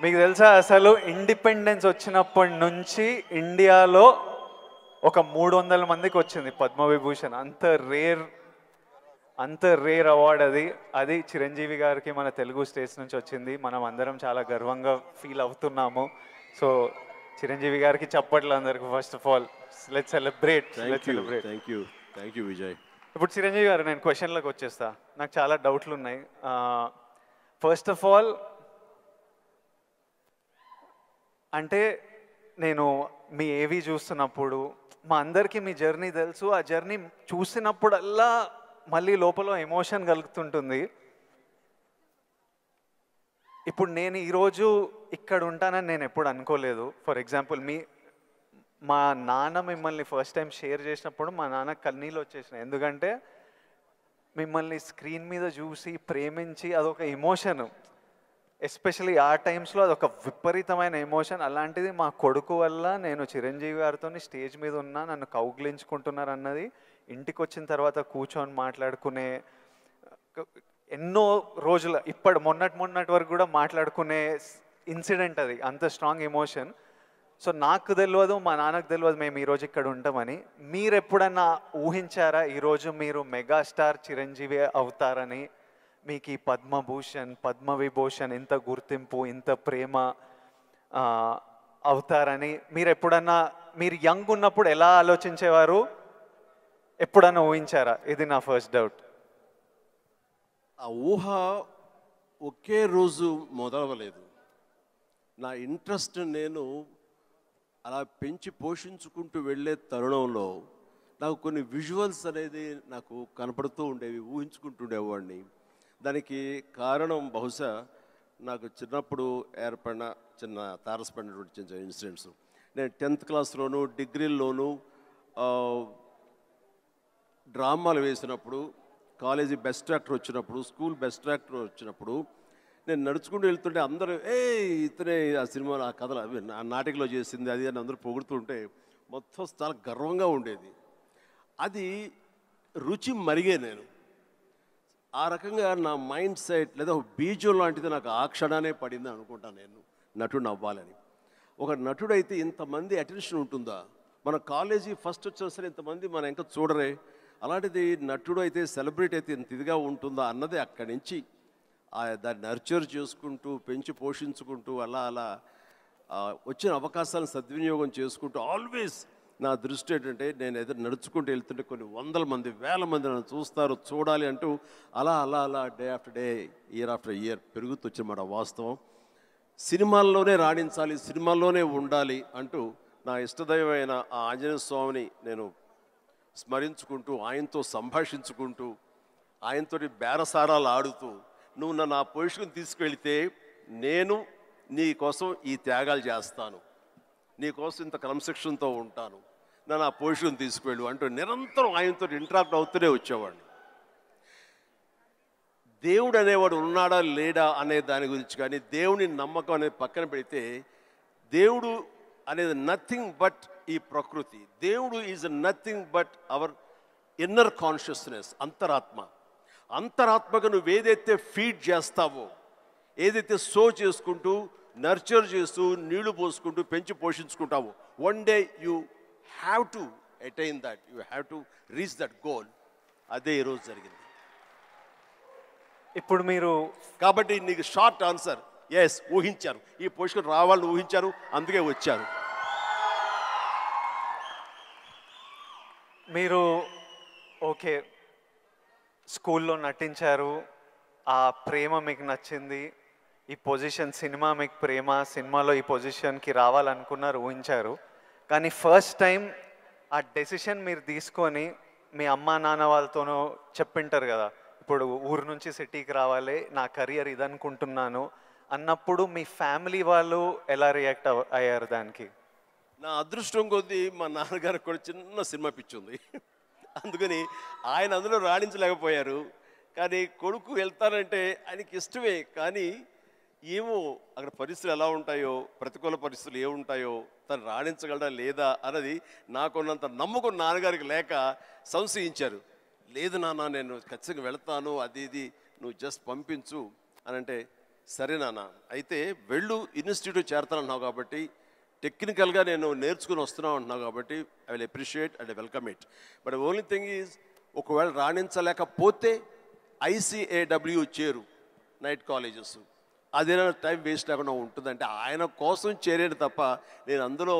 మీకు తెలుసా అసలు ఇండిపెండెన్స్ వచ్చినప్పటి నుంచి ఇండియాలో ఒక 300 మందికి వచ్చింది పద్మవిభూషణ్. అంత రేర్ అవార్డ్ అది. అది చిరంజీవి గారికి మన తెలుగు స్టేట్స్ నుంచి వచ్చింది. మనం అందరం చాలా గర్వంగా ఫీల్ అవుతున్నాము. సో చిరంజీవి గారికి చప్పట్లు అందరికి. First of all let's celebrate. Thank you Vijay. ఇప్పుడు చిరంజీవి గారు, నేను క్వశ్చన్లకు వచ్చేస్తా. నాకు చాలా డౌట్లు ఉన్నాయి. ఫస్ట్ ఆఫ్ ఆల్ అంటే నేను మీ ఏవి చూస్తున్నప్పుడు మా అందరికీ మీ జర్నీ తెలుసు. ఆ జర్నీ చూసినప్పుడల్లా మళ్ళీ లోపల ఎమోషన్ కలుగుతుంటుంది. ఇప్పుడు నేను ఈరోజు ఇక్కడ ఉంటానని నేను ఎప్పుడు అనుకోలేదు. ఫర్ ఎగ్జాంపుల్ మా నాన్న మిమ్మల్ని ఫస్ట్ టైం షేర్ చేసినప్పుడు మా నాన్న కన్నీళ్ళు వచ్చేసినాయి. ఎందుకంటే మిమ్మల్ని స్క్రీన్ మీద చూసి ప్రేమించి అదొక ఎమోషన్. ఎస్పెషలీ ఆ టైమ్స్లో అదొక విపరీతమైన ఎమోషన్. అలాంటిది మా కొడుకు వల్ల నేను చిరంజీవి గారితో స్టేజ్ మీద ఉన్నా, నన్ను కౌగిలించుకుంటున్నారు అన్నది ఇంటికి వచ్చిన తర్వాత కూర్చొని మాట్లాడుకునే ఎన్నో రోజుల మొన్నటి వరకు కూడా మాట్లాడుకునే ఇన్సిడెంట్ అది. అంత స్ట్రాంగ్ ఎమోషన్. సో నాకు తెలియదు, మా నాన్నకు తెలియదు మేము ఈరోజు ఇక్కడ ఉంటామని. మీరు ఎప్పుడన్నా ఊహించారా ఈరోజు మీరు మెగాస్టార్ చిరంజీవి అవుతారని? మీకు ఈ పద్మభూషణ్, పద్మవిభూషణ్, ఇంత గుర్తింపు, ఇంత ప్రేమ అవుతారని మీరు ఎప్పుడన్నా, మీరు యంగ్ ఉన్నప్పుడు ఎలా ఆలోచించేవారు? ఎప్పుడన్నా ఊహించారా? ఇది నా ఫస్ట్ డౌట్. ఆ ఊహ ఒకే రోజు మొదలవలేదు. నా ఇంట్రెస్ట్ నేను అలా పెంచి పోషించుకుంటూ వెళ్ళే తరుణంలో నాకు కొన్ని విజువల్స్ అనేది నాకు కనపడుతూ ఉండేవి, ఊహించుకుంటుండేవాడిని. దానికి కారణం బహుశా నాకు చిన్నప్పుడు ఏర్పడిన చిన్న తారసపడినటువంటి చిన్న ఇన్సిడెంట్స్. నేను 10th క్లాస్లోను డిగ్రీల్లోనూ డ్రామాలు వేసినప్పుడు, కాలేజీ బెస్ట్ యాక్టర్ వచ్చినప్పుడు, స్కూల్ బెస్ట్ యాక్టర్ వచ్చినప్పుడు నేను నడుచుకుంటూ వెళ్తుంటే అందరూ ఇతనే ఆ సినిమాలో ఆ కథలు అవి ఆ నాటికలో చేసింది అది అని అందరూ పొగుడుతుంటే మొత్తం చాలా గర్వంగా ఉండేది. అది రుచి మరిగే నేను ఆ రకంగా నా మైండ్ సెట్ లేదా ఒక బీజం లాంటిది నాకు ఆ క్షణానే పడింది అనుకుంటాను నేను నటుడు అవ్వాలని. ఒక నటుడైతే ఇంతమంది అటెన్షన్ ఉంటుందా? మన కాలేజీ ఫస్ట్ వచ్చినా సరే ఇంతమంది మన ఇంకా చూడరే, అలాంటిది నటుడు అయితే సెలబ్రిటీ అయితే ఇంత ఇదిగా ఉంటుందా అన్నది అక్కడి నుంచి దాన్ని నర్చర్ చేసుకుంటూ పెంచి పోషించుకుంటూ అలా అలా వచ్చిన అవకాశాలను సద్వినియోగం చేసుకుంటూ ఆల్వేస్ నా దృష్టి ఏంటంటే నేను ఏదో నడుచుకుంటూ వెళ్తుంటే కొన్ని 100 మంది 1000 మంది నన్ను చూస్తారు, చూడాలి అంటూ అలా అలా అలా day after day, year after year పెరుగుతూ వచ్చినమాట వాస్తవం. సినిమాల్లోనే రాణించాలి, సినిమాల్లోనే ఉండాలి అంటూ నా ఇష్టదైవమైన ఆ ఆంజనేయ స్వామిని నేను స్మరించుకుంటూ, ఆయనతో సంభాషించుకుంటూ, ఆయనతో బేరసారాలు ఆడుతూ, నువ్వు నన్ను ఆ పొజిషన్ తీసుకెళ్తే నేను నీ కోసం ఈ త్యాగాలు చేస్తాను, నీ కోసం ఇంత క్రమశిక్షణతో ఉంటాను, నన్ను ఆ పొజిషన్ తీసుకువెళ్ళు అంటూ నిరంతరం ఆయనతో ఇంటరాక్ట్ అవుతూనే వచ్చేవాడిని. దేవుడు అనేవాడు ఉన్నాడా లేడా అనే దాని గురించి కానీ, దేవుని నమ్మకం అనేది పక్కన పెడితే, దేవుడు అనేది నథింగ్ బట్ ఈ ప్రకృతి. దేవుడు is nothing but our inner consciousness, అంతరాత్మ. అంతరాత్మకు నువ్వు ఏదైతే ఫీడ్ చేస్తావో, ఏదైతే సో చేసుకుంటూ నర్చర్ చేస్తూ నీళ్లు పోసుకుంటూ పెంచి పోషించుకుంటావో, one day you have to attain that, you have to reach that goal. అదే ఈరోజు జరిగింది. ఇప్పుడు మీరు కాబట్టి నీకు షార్ట్ ఆన్సర్ ఎస్, ఊహించారు, ఈ పొజిషన్ రావాలని ఊహించారు, అందుకే వచ్చారు. మీరు ఓకే స్కూల్లో నటించారు, ఆ ప్రేమ మీకు నచ్చింది, ఈ పొజిషన్ సినిమా మీకు ప్రేమ, సినిమాలో ఈ పొజిషన్కి రావాలనుకున్నారు, ఊహించారు. కానీ ఫస్ట్ టైం ఆ డెసిషన్ మీరు తీసుకొని మీ అమ్మా నాన్న వాళ్ళతోనూ చెప్పింటారు కదా, ఇప్పుడు ఊరు నుంచి సిటీకి రావాలి, నా కెరియర్ ఇదనుకుంటున్నాను అన్నప్పుడు మీ ఫ్యామిలీ వాళ్ళు ఎలా రియాక్ట్ అయ్యారు దానికి? నా అదృష్టం కొద్దీ మా నాన్నగారికి కూడా చిన్న సినిమా పిచ్చి ఉంది, అందుకని ఆయన అందులో రాణించలేకపోయారు. కానీ కొడుకు వెళ్తానంటే ఆయనకి ఇష్టమే, కానీ ఏమో అక్కడ పరిస్థితులు ఎలా ఉంటాయో, ప్రతికూల పరిస్థితులు ఏముంటాయో, తను రాణించగలడా లేదా అన్నది నాకున్నంత నమ్మకం నాన్నగారికి లేక సంశయించారు. లేదు నాన్న, నేను ఖచ్చితంగా వెళ్తాను, అది ఇది నువ్వు జస్ట్ పంపించు అని అంటే, సరే నాన్న అయితే వెళ్ళు ఇన్స్టిట్యూట్ చేరతానన్నావు కాబట్టి టెక్నికల్గా నేను నేర్చుకుని వస్తున్నావు అంటున్నావు కాబట్టి I will appreciate and welcome it. But only thing is ఒకవేళ రాణించలేకపోతే ICAW చేరు నైట్ కాలేజెస్, అదేనా టైం వేస్ట్ లేకుండా ఉంటుందంటే ఆయన కోసం చేరేది తప్ప నేను అందులో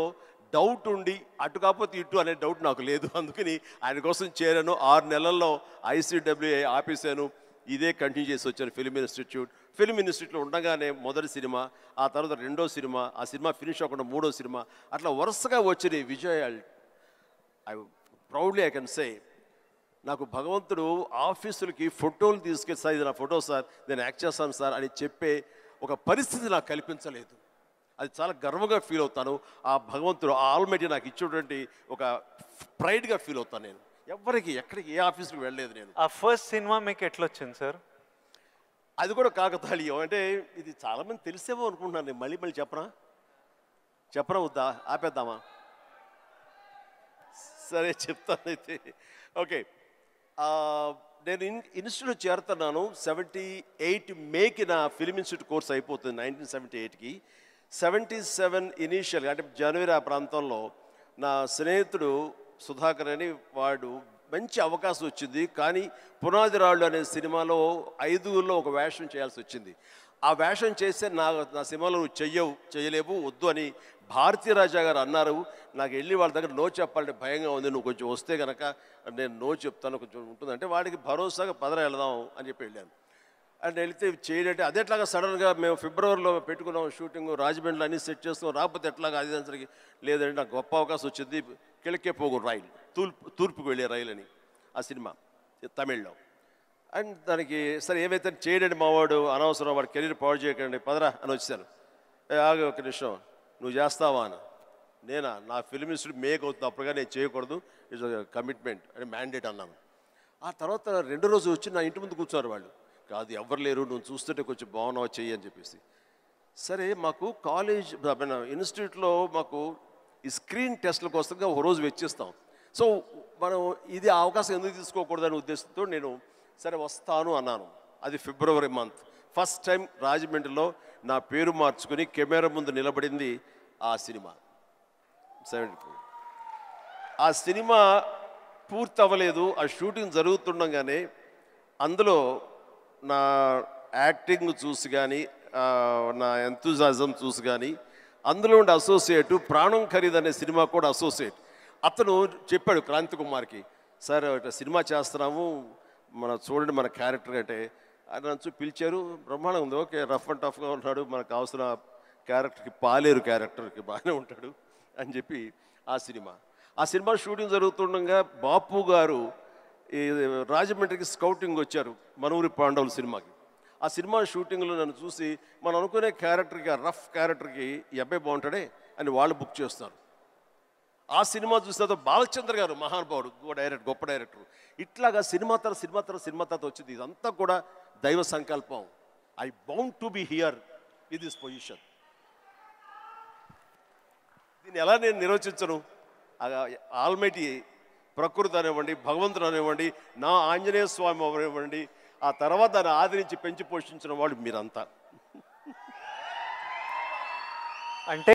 డౌట్ ఉండి అటు కాకపోతే ఇటు అనే డౌట్ నాకు లేదు. అందుకని ఆయన కోసం చేరాను. 6 నెలల్లో ICWA ఆపేశాను. ఇదే కంటిన్యూ చేసి వచ్చాను ఫిల్మ్ ఇన్స్టిట్యూట్. ఫిల్మ్ ఇన్స్టిట్యూట్లో ఉండగానే మొదటి సినిమా, ఆ తర్వాత రెండో సినిమా, ఆ సినిమా ఫినిష్ అవ్వకుండా మూడో సినిమా, అట్లా వరుసగా వచ్చిన విజయాలు. I proudly I can say నాకు భగవంతుడు ఆఫీసులకి ఫోటోలు తీసుకెళ్ళి సార్ ఇది నా ఫోటో సార్, నేను యాక్ట్ చేస్తాను సార్ అని చెప్పే ఒక పరిస్థితి నాకు కల్పించలేదు. అది చాలా గర్వంగా ఫీల్ అవుతాను. ఆ భగవంతుడు ఆ ఆల్మైటీ నాకు ఇచ్చేటువంటి ఒక ప్రైడ్గా ఫీల్ అవుతాను. నేను ఎవరికి ఎక్కడికి ఏ ఆఫీస్కి వెళ్ళలేదు. నేను ఆ ఫస్ట్ సినిమా మీకు ఎట్లా వచ్చింది సార్? అది కూడా కాకతాళీయం. అంటే ఇది చాలామంది తెలిసేమో అనుకుంటున్నాను. నేను మళ్ళీ చెప్పనా వద్దా, ఆపేద్దామా? సరే చెప్తాను అయితే. ఓకే, నేను ఇన్స్టిట్యూట్ చేరుతున్నాను 78 మేకి నా ఫిల్మ్ ఇన్స్టిట్యూట్ కోర్స్ అయిపోతుంది 1978కి. 77 ఇనీషియల్గా అంటే జనవరి ఆ ప్రాంతంలో నా స్నేహితుడు సుధాకర్ అని వాడు మంచి అవకాశం వచ్చింది. కానీ పునాది రాళ్ళు అనే సినిమాలో 5గురిలో ఒక వేషం చేయాల్సి వచ్చింది. ఆ వేషం చేస్తే నా సినిమాలో నువ్వు చేయలేవు వద్దు అని భారతీ రాజా గారు అన్నారు. నాకు వెళ్ళి వాళ్ళ దగ్గర నో చెప్పాలంటే భయంగా ఉంది. నువ్వు కొంచెం వస్తే కనుక నేను నో చెప్తాను, కొంచెం ఉంటుందంటే వాడికి భరోసాగా పదరా వెళదాం అని చెప్పి వెళ్ళాను. అండ్ వెళితే చేయంటే అదే ఎట్లాగా సడన్గా మేము ఫిబ్రవరిలో పెట్టుకున్నాం షూటింగ్, రాజమండ్రిలో అన్నీ సెట్ చేస్తాం, రాకపోతే ఎట్లాగా అది దానికి లేదంటే నాకు గొప్ప అవకాశం వచ్చింది. కిళకే పోగు రైలు, తూర్పుకు వెళ్ళే రైలు అని ఆ సినిమా తమిళ్లో. అండ్ దానికి సరే ఏమైతే చేయడండి మావాడు అనవసరం, వాడు కెరీర్ పాడు చేయకండి పదరా అని వచ్చాను. ఆగే ఒక నిమిషం, నువ్వు చేస్తావా అని. నేనా, నా ఫిల్మ్ ఇన్స్టిట్యూట్ మేక్ అవుతుంది అప్పుడుగా నేను చేయకూడదు, ఇట్స్ కమిట్మెంట్ అని మ్యాండేట్ అన్నాను. ఆ తర్వాత 2వ రోజు వచ్చి నా ఇంటి ముందు కూర్చున్నారు వాళ్ళు. కాదు ఎవరు లేరు, నువ్వు చూస్తుంటే కొంచెం బాగున్నావు చెయ్యి అని చెప్పేసి. సరే మాకు కాలేజ్ ఇన్స్టిట్యూట్లో మాకు ఈ స్క్రీన్ టెస్ట్ల కోసంగా ఒక రోజు వెచ్చిస్తాం. సో మనం ఇది అవకాశం ఎందుకు తీసుకోకూడదనే ఉద్దేశంతో నేను సరే వస్తాను అన్నాను. అది ఫిబ్రవరి మంత్. ఫస్ట్ టైం రాజమండ్రిలో నా పేరు మార్చుకుని కెమెరా ముందు నిలబడింది ఆ సినిమా 74. ఆ సినిమా పూర్తి అవ్వలేదు. ఆ షూటింగ్ జరుగుతుండగానే అందులో నా యాక్టింగ్ చూసి కానీ నా ఎంతూజాజం చూసి కానీ అందులో ఉండే అసోసియేటు ప్రాణం ఖరీదు అనే సినిమా కూడా అసోసియేట్ అతను చెప్పాడు క్రాంతి కుమార్కి, సార్ సినిమా చేస్తున్నాము చూడండి మన క్యారెక్టర్ అంటే. ఆయన నన్ను పిలిచారు, బ్రహ్మాండం ఉంది, ఓకే రఫ్ అండ్ టఫ్గా ఉన్నాడు, మనకు కావాల్సిన క్యారెక్టర్కి పాలేరు క్యారెక్టర్కి బాగానే ఉంటాడు అని చెప్పి ఆ సినిమా షూటింగ్ జరుగుతుండగా బాపు గారు ఈ రాజమండ్రికి స్కౌటింగ్ వచ్చారు మనూరి పాండవుల సినిమాకి. ఆ సినిమా షూటింగ్లో నన్ను చూసి మనం అనుకునే క్యారెక్టర్కి, ఆ రఫ్ క్యారెక్టర్కి ఈ అబ్బాయి బాగుంటాడే అని వాళ్ళు బుక్ చేస్తారు. ఆ సినిమా చూస్తే బాలచంద్ర గారు మహానుభావుడు, గొప్ప డైరెక్టర్. ఇట్లాగా సినిమా తర్వాత వచ్చింది. ఇదంతా కూడా దైవ సంకల్పం. I bound to be here with this position. దీన్ని ఎలా నేను నిర్వచించను? ఆల్మైటీ ప్రకృతి అనివ్వండి, భగవంతుడు అనివ్వండి, నా ఆంజనేయ స్వామి అవనివ్వండి, ఆ తర్వాత దాన్ని ఆదరించి పెంచి పోషించిన వాళ్ళు మీరంతా. అంటే